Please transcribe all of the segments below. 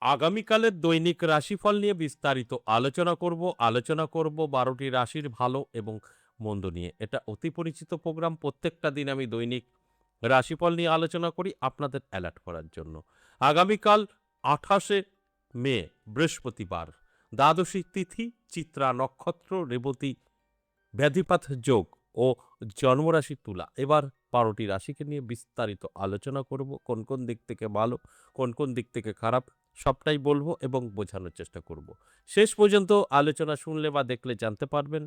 আগামীকালের দৈনিক রাশিফল নিয়ে বিস্তারিত আলোচনা করব ১২টি রাশির ভালো এবং মন্দ নিয়ে। এটা অতি পরিচিত প্রোগ্রাম। প্রত্যেকটা দিন আমি দৈনিক রাশিফল নিয়ে আলোচনা করি আপনাদের অ্যালার্ট করার জন্য। আগামীকাল ২৮শে মে বৃহস্পতিবার, দ্বাদশী তিথি, চিত্রা নক্ষত্র, রেবতী ব্যাধিপাত যোগ ও জন্মরাশি তুলা। এবার ১২টি রাশিকে নিয়ে বিস্তারিত আলোচনা করব। কোন, কোন দিক থেকে ভালো, কোন, কোন দিক থেকে খারাপ সবটাই বলবো এবং বোঝানোর চেষ্টা করব। শেষ পর্যন্ত আলোচনা শুনলে বা দেখলে জানতে পারবেন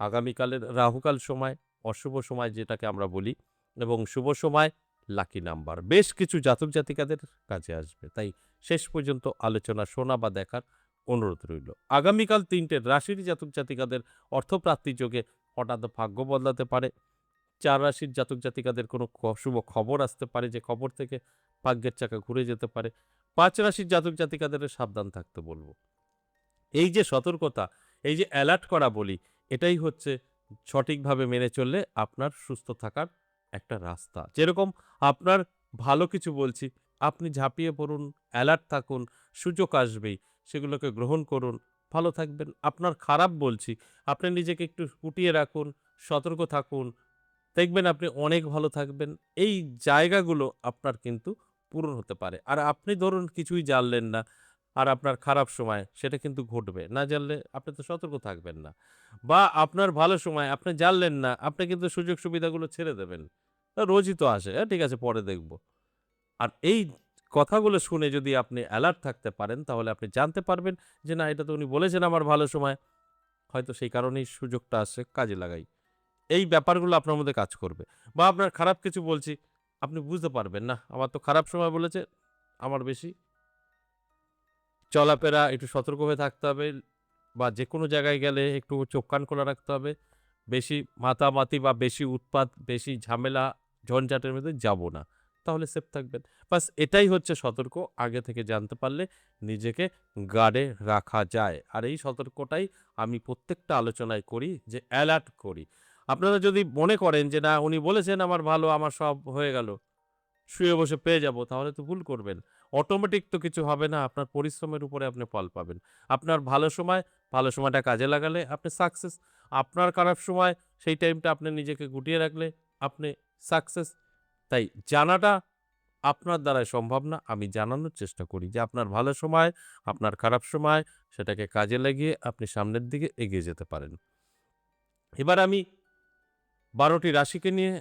আগামীকালের রাহুকাল সময়, অশুভ সময় যেটাকে আমরা বলি এবং শুভ সময়, লাকি নাম্বার। বেশ কিছু জাতক জাতিকাদের কাজে আসবে। তাই শেষ পর্যন্ত আলোচনা শোনা বা দেখার অনুরোধ রইল। আগামীকাল ৩টে রাশির জাতক জাতিকাদের অর্থপ্রাপ্তির যোগে হঠাৎ ভাগ্য বদলাতে পারে। ৪ রাশির জাতক জাতিকাদের কোনো শুভ খবর আসতে পারে, যে খবর থেকে ভাগ্যের চাকা ঘুরে যেতে পারে। ৫ রাশির জাতক জাতিকাদের সাবধান থাকতে বলব। এই যে সতর্কতা, এই যে অ্যালার্ট করা বলি, এটাই হচ্ছে সঠিকভাবে মেনে চললে আপনার সুস্থ থাকার একটা রাস্তা। যেরকম আপনার ভালো কিছু বলছি, আপনি ঝাঁপিয়ে পড়ুন, অ্যালার্ট থাকুন, সুযোগ আসবেই, সেগুলোকে গ্রহণ করুন, ভালো থাকবেন। আপনার খারাপ বলছি, আপনি নিজেকে একটু গুটিয়ে রাখুন, সতর্ক থাকুন, দেখবেন আপনি অনেক ভালো থাকবেন। এই জায়গাগুলো আপনার কিন্তু পূরণ হতে পারে। আর আপনি ধরুন কিছুই জানলেন না, আর আপনার খারাপ সময় সেটা কিন্তু ঘটবে। না জানলে আপনি তো সতর্ক থাকবেন না। বা আপনার ভালো সময় আপনি জানলেন না, আপনি কিন্তু সুযোগ সুবিধাগুলো ছেড়ে দেবেন। রোজই তো আসে, ঠিক আছে পরে দেখব। আর এই কথাগুলো শুনে যদি আপনি অ্যালার্ট থাকতে পারেন, তাহলে আপনি জানতে পারবেন যে না, এটা তো উনি বলেছেন আমার ভালো সময়। হয়তো সেই কারণেই সুযোগটা আসছে, কাজে লাগাই। এই ব্যাপারগুলো আপনার মধ্যে কাজ করবে। বা আপনার খারাপ কিছু বলছি, আপনি বুঝতে পারবেন, না আমার তো খারাপ সময় বলেছে, আমার বেশি চলাফেরা একটু সতর্ক হয়ে থাকতে হবে, বা যেকোনো জায়গায় গেলে একটু চোখ কান খোলা রাখতে হবে। বেশি মাতামাতি বা বেশি উৎপাত, বেশি ঝামেলা, ঝঞ্ঝাটের মধ্যে যাব না। তাহলে সেফ থাকবেন। বাস এটাই হচ্ছে সতর্ক। আগে থেকে জানতে পারলে নিজেকে গার্ডে রাখা যায়। আর এই সতর্কটাই আমি প্রত্যেকটা আলোচনায় করি, যে অ্যালার্ট করি। আপনারা যদি মনে করেন যে না উনি বলেছেন আমার ভালো, আমার সব হয়ে গেল, শুয়ে বসে পেয়ে যাব, তাহলে তো ভুল করবেন। অটোমেটিক তো কিছু হবে না। আপনার পরিশ্রমের উপরে আপনি ফল পাবেন। আপনার ভালো সময়, ভালো সময়টা কাজে লাগালে আপনি সাকসেস। আপনার খারাপ সময়, সেই টাইমটা আপনি নিজেকে গুটিয়ে রাখলে আপনি সাকসেস। তাই জানাটা আপনার দ্বারাই সম্ভব না। আমি জানানোর চেষ্টা করি যে আপনার ভালো সময়, আপনার খারাপ সময়, সেটাকে কাজে লাগিয়ে আপনি সামনের দিকে এগিয়ে যেতে পারেন। এবার আমি ১২টি রাশিকে নিয়ে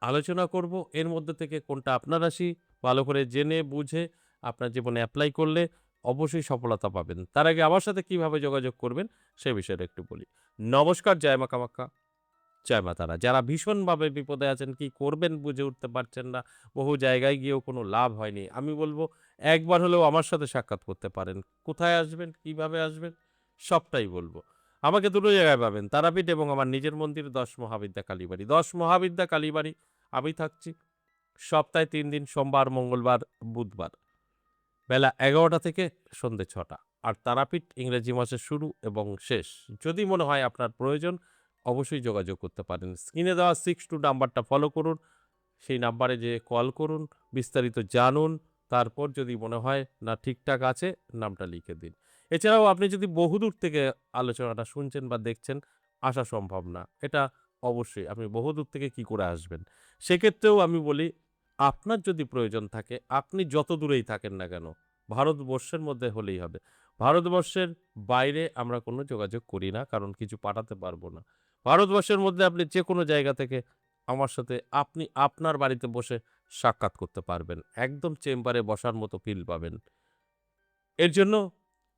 আলোচনা করব। এর মধ্যে থেকে কোনটা আপনার রাশি, ভালো করে জেনে বুঝে আপনার জীবনে এপ্লাই করলে অবশ্যই সফলতা পাবেন। তার আগে আমার সাথে কিভাবে যোগাযোগ করবেন সে বিষয়টা একটু বলি। নমস্কার, জয় মা কামাখ্যা, জয় মা তারা। যারা ভীষণভাবে বিপদে আছেন, কি করবেন বুঝে উঠতে পারছেন না, বহু জায়গায় গিয়েও কোনো লাভ হয়নি, আমি বলব একবার হলেও আমার সাথে সাক্ষাৎ করতে পারেন। কোথায় আসবেন, কিভাবে আসবেন সবটাই বলব। আমাকে দুটো জায়গায় পাবেন, তারাপীঠ এবং আমার নিজের মন্দির ১০ মহাবিদ্যা কালীবাড়ি। ১০ মহাবিদ্যা কালীবাড়ি আমি থাকছি সপ্তাহে ৩ দিন, সোমবার, মঙ্গলবার, বুধবার বেলা ১১টা থেকে সন্ধ্যে ৬টা। আর তারাপীঠ ইংরেজি মাসের শুরু এবং শেষ। যদি মনে হয় আপনার প্রয়োজন, অবশ্যই যোগাযোগ করতে পারেন। স্ক্রিনে দেওয়া 62 নাম্বারটা ফলো করুন। সেই নাম্বারে যেয়ে কল করুন, বিস্তারিত জানুন। তারপর যদি মনে হয় না ঠিকঠাক আছে, নামটা লিখে দিন। এছাড়াও আপনি যদি বহুদূর থেকে আলোচনাটা শুনছেন বা দেখছেন, আসা সম্ভব না। এটা অবশ্যই আপনি বহুদূর থেকে কি করে আসবেন? সেক্ষেত্রেও আমি বলি, আপনার যদি প্রয়োজন থাকে, আপনি যত দূরেই থাকেন না কেন, ভারতবর্ষের মধ্যে হলেই হবে। ভারতবর্ষের বাইরে আমরা কোনো যোগাযোগ করি না, কারণ কিছু পাঠাতে পারব না। ভারতবর্ষের মধ্যে আপনি যেকোনো জায়গা থেকে আমার সাথে আপনি আপনার বাড়িতে বসে সাক্ষাৎ করতে পারবেন। একদম চেম্বারে বসার মতো ফিল পাবেন। এর জন্য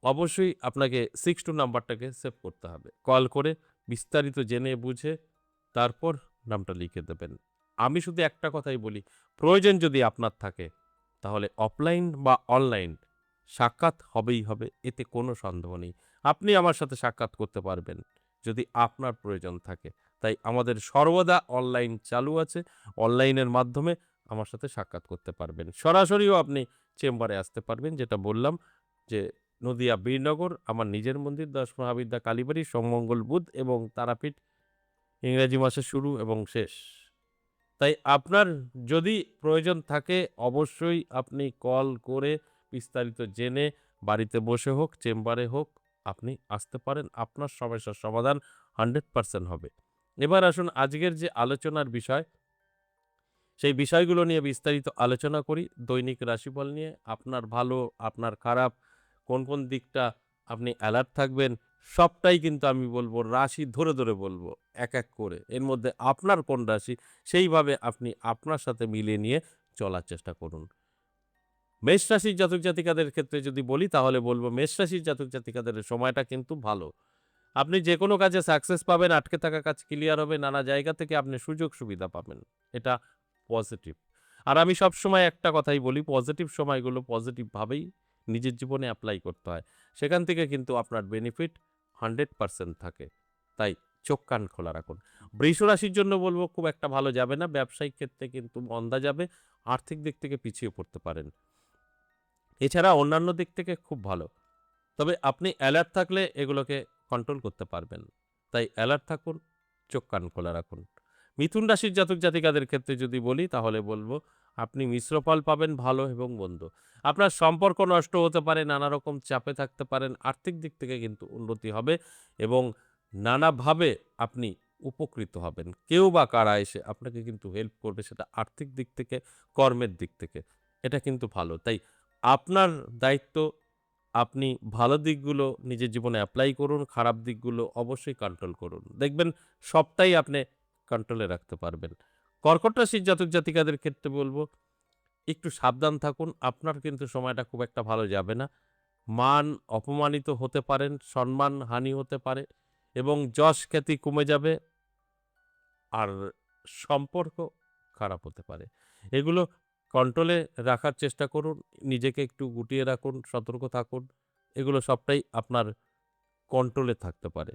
অবশ্যই আপনাকে 62 নাম্বারটাকে সেভ করতে হবে। কল করে বিস্তারিত জেনে বুঝে তারপর নামটা লিখে দেবেন। আমি শুধু একটা কথাই বলি, প্রয়োজন যদি আপনার থাকে, তাহলে অফলাইন বা অনলাইন সাক্ষাৎ হবেই হবে। এতে কোনো সন্দেহ নেই। আপনি আমার সাথে সাক্ষাৎ করতে পারবেন যদি আপনার প্রয়োজন থাকে। তাই আমাদের সর্বদা অনলাইন চালু আছে। অনলাইনের মাধ্যমে আমার সাথে সাক্ষাৎ করতে পারবেন। সরাসরিও আপনি চেম্বারে আসতে পারবেন, যেটা বললাম, যে নদিয়া বীরনগর আমার নিজের মন্দির ১০ মহাবিদ্যা কালীবাড়ি, সোম, মঙ্গল, বুধ এবং তারাপীঠ ইংরেজি মাসের শুরু এবং শেষ। তাই আপনার যদি প্রয়োজন থাকে, অবশ্যই আপনি কল করে বিস্তারিত জেনে বাড়িতে বসে হোক, চেম্বারে হোক আপনি আসতে পারেন। আপনার সমস্যার সমাধান 100% হবে। এবার আসুন আজকের যে আলোচনার বিষয়, সেই বিষয়গুলো নিয়ে বিস্তারিত আলোচনা করি। দৈনিক রাশিফল নিয়ে আপনার ভালো, আপনার খারাপ, কোন দিকটা আপনি অ্যালার্ট থাকবেন, সবটাই কিন্তু আমি বলব, রাশি ধরে বলব এক করে। এর মধ্যে আপনার কোন রাশি সেইভাবে আপনি আপনার সাথে মিলিয়ে নিয়ে চলার চেষ্টা করুন। মেষ রাশির জাতক জাতিকাদের ক্ষেত্রে যদি বলি তাহলে বলব মেষ রাশির জাতক জাতিকাদের সময়টা কিন্তু ভালো। আপনি যেকোনো কাজে সাকসেস পাবেন, আটকে থাকা কাজ ক্লিয়ার হবে, নানা জায়গা থেকে আপনি সুযোগ সুবিধা পাবেন। এটা পজিটিভ। আর আমি সবসময় একটা কথাই বলি, পজিটিভ সময়গুলো পজিটিভ ভাবেই নিজের জীবনে এপ্লাই করতে হয়। সেখান থেকে কিন্তু আপনার বেনিফিট 100% থাকে। তাই চোখ কান খোলা রাখুন। বৃষ রাশির জন্য বলব খুব একটা ভালো যাবে না। ব্যবসায়িক ক্ষেত্রে কিন্তু মন্দা যাবে। আর্থিক দিক থেকে পিছিয়ে পড়তে পারেন। এছাড়া অন্যান্য দিক থেকে খুব ভালো। তবে আপনি অ্যালার্ট থাকলে এগুলোকে কন্ট্রোল করতে পারবেন। তাই অ্যালার্ট থাকুন, চোখ কান খোলা রাখুন। মিথুন রাশির জাতক জাতিকাদের ক্ষেত্রে যদি বলি তাহলে বলবো আপনি মিশ্র ফল পাবেন ভালো এবং মন্দ। আপনার সম্পর্ক নষ্ট হতে পারে, নানা রকম চাপে থাকতে পারেন। আর্থিক দিক থেকে কিন্তু উন্নতি হবে এবং নানাভাবে আপনি উপকৃত হবেন। কেউ বা কারা এসে আপনাকে কিন্তু হেল্প করবে, সেটা আর্থিক দিক থেকে, কর্মের দিক থেকে। এটা কিন্তু ভালো। তাই আপনার দায়িত্ব আপনি ভালো দিকগুলো নিজের জীবনে এপ্লাই করুন, খারাপ দিকগুলো অবশ্যই কন্ট্রোল করুন। দেখবেন সবটাই আপনি কন্ট্রোলে রাখতে পারবেন। কর্কট রাশির জাতক জাতিকাদের ক্ষেত্রে বলব একটু সাবধান থাকুন। আপনার কিন্তু সময়টা খুব একটা ভালো যাবে না। মান অপমানিত হতে পারেন, সম্মান হানি হতে পারে এবং যশ খ্যাতি কমে যাবে আর সম্পর্ক খারাপ হতে পারে। এগুলো কন্ট্রোলে রাখার চেষ্টা করুন। নিজেকে একটু গুটিয়ে রাখুন, সতর্ক থাকুন। এগুলো সবটাই আপনার কন্ট্রোলে থাকতে পারে।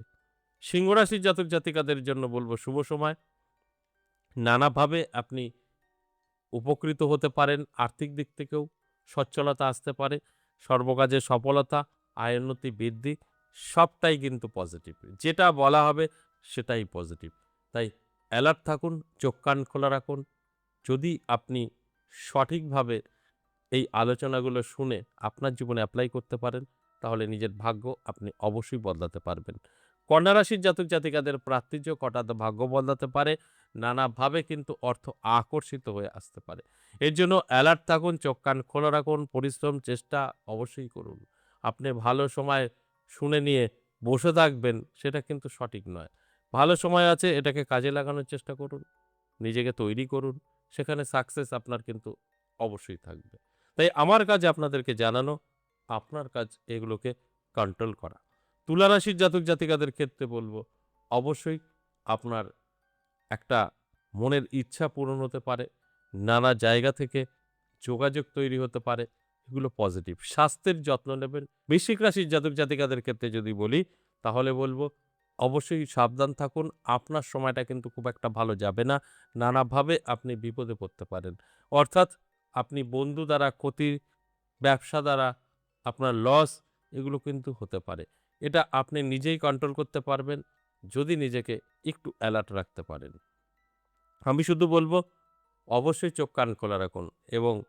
সিংহ রাশির জাতক জাতিকাদের জন্য বলব শুভ সময়। নানাভাবে আপনি উপকৃত হতে পারেন। আর্থিক দিক থেকেও সচ্ছলতা আসতে পারে। সর্বকাজে সফলতা, আয়োন্নতি বৃদ্ধি সবটাই কিন্তু পজিটিভ। যেটা বলা হবে সেটাই পজিটিভ। তাই অ্যালার্ট থাকুন, চোখ কান খোলা রাখুন। যদি আপনি সঠিকভাবে এই আলোচনাগুলো শুনে আপনার জীবনে এপ্লাই করতে পারেন, তাহলে নিজের ভাগ্য আপনি অবশ্যই বদলাতে পারবেন। কন্যা রাশির জাতক জাতিকাদের প্রার্থীজ হঠাৎ ভাগ্য বদলাতে পারে, নানাভাবে কিন্তু অর্থ আকর্ষিত হয়ে আসতে পারে। এর জন্য অ্যালার্ট থাকুন, চোখ কান খোলা রাখুন, পরিশ্রম চেষ্টা অবশ্যই করুন। আপনি ভালো সময় শুনে নিয়ে বসে থাকবেন সেটা কিন্তু সঠিক নয়। ভালো সময় আছে, এটাকে কাজে লাগানোর চেষ্টা করুন, নিজেকে তৈরি করুন, সেখানে সাকসেস আপনার কিন্তু অবশ্যই থাকবে। তাই আমার কাজ আপনাদেরকে জানানো, আপনার কাজ এগুলোকে কন্ট্রোল করা। তুলা রাশির জাতক জাতিকাদের ক্ষেত্রে বলবো অবশ্যই আপনার একটা মনের ইচ্ছা পূরণ হতে পারে, নানা জায়গা থেকে যোগাযোগ তৈরি হতে পারে, এগুলো পজিটিভ। স্বাস্থ্যের যত্ন নেবেন। বৃশ্চিক রাশির জাতক জাতিকাদের ক্ষেত্রে যদি বলি তাহলে বলবো অবশ্যই সাবধান থাকুন। আপনার সময়টা কিন্তু খুব একটা ভালো যাবে না। নানাভাবে আপনি বিপদে পড়তে পারেন। অর্থাৎ আপনি বন্ধু দ্বারা ক্ষতি, ব্যবসা দ্বারা আপনার লস, এগুলো কিন্তু হতে পারে। এটা আপনি নিজেই কন্ট্রোল করতে পারবেন যদি নিজেকে একটু অ্যালার্ট রাখতে পারেন। আমি শুধু বলবো অবশ্যই চোখ কান খোলা রাখুন এবং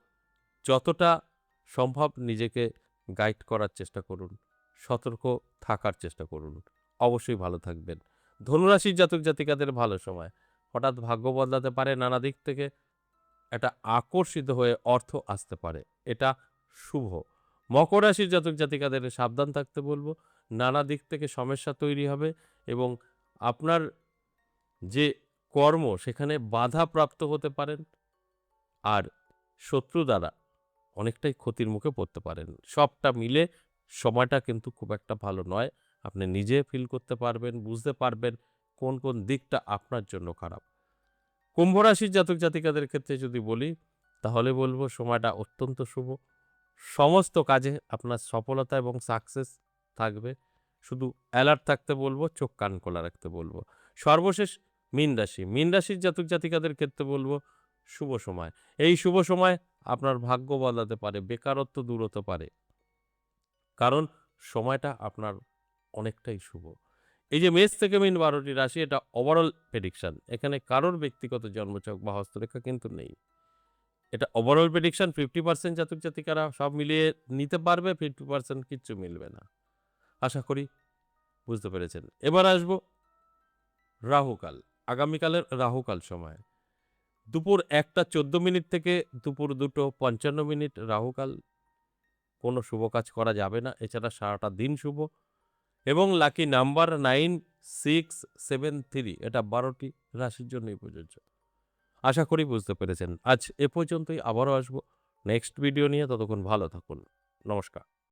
যতটা সম্ভব নিজেকে গাইড করার চেষ্টা করুন। সতর্ক থাকার চেষ্টা করুন। অবশ্যই ভালো থাকবেন। ধনুরাশির জাতক জাতিকাদের ভালো সময়। হঠাৎ ভাগ্য বদলাতে পারে, নানা দিক থেকে একটা আকর্ষিত হয়ে অর্থ আসতে পারে। এটা শুভ। মকর রাশির জাতক জাতিকাদের সাবধান থাকতে বলবো। নানা দিক থেকে সমস্যা তৈরি হবে এবং আপনার যে কর্ম সেখানে বাধাপ্রাপ্ত হতে পারেন আর শত্রু দ্বারা অনেকটাই ক্ষতির মুখে পড়তে পারেন। সবটা মিলে সময়টা কিন্তু খুব একটা ভালো নয়। আপনি নিজে ফিল করতে পারবেন, বুঝতে পারবেন কোন দিকটা আপনার জন্য খারাপ। কুম্ভ রাশির জাতক জাতিকাদের ক্ষেত্রে যদি বলি তাহলে বলবো সময়টা অত্যন্ত শুভ। সমস্ত কাজে আপনার সফলতা এবং সাকসেস থাকবে। শুধু অ্যালার্ট থাকতে বলবো, চোখ কান খোলা রাখতে বলবো। সর্বশেষ মীন রাশি। মীন রাশির জাতক জাতিকাদের ক্ষেত্রে বলবো শুভ সময়। এই শুভ সময় আপনার ভাগ্য বদলাতে পারে, বেকারত্ব দূর হতে পারে। কারণ সময়টা আপনার অনেকটাই শুভ। এই যে মেষ থেকে মীন ১২ টি রাশি, এটা ওভারঅল প্রেডিকশন। এখানে কারোর ব্যক্তিগত জন্মছক বা হস্তরেখা কিন্তু নেই। এটা ওভারঅল প্রেডিকশন 50% জাতক জাতিকারা সব মিলিয়ে নিতে পারবে, 50% কিচ্ছু মিলবে না। আশা করি বুঝতে পেরেছেন। এবার আসবো রাহুকাল। আগামীকালের রাহুকাল সময়। দুপুর ১টা ১৪ থেকে দুপুর ২টো ৫৫ রাহুকাল। কোনো শুভ কাজ করা যাবে না। এছাড়া সারাটা দিন শুভ এবং লাকি নাম্বার ৯, ৬, ৭, ৩ এটা ১২টি রাশির জন্যই প্রযোজ্য। আশা করি বুঝতে পেরেছেন। আজ এ পর্যন্তই, আবারও আসবো নেক্সট ভিডিও নিয়ে। ততক্ষণ ভালো থাকুন। নমস্কার।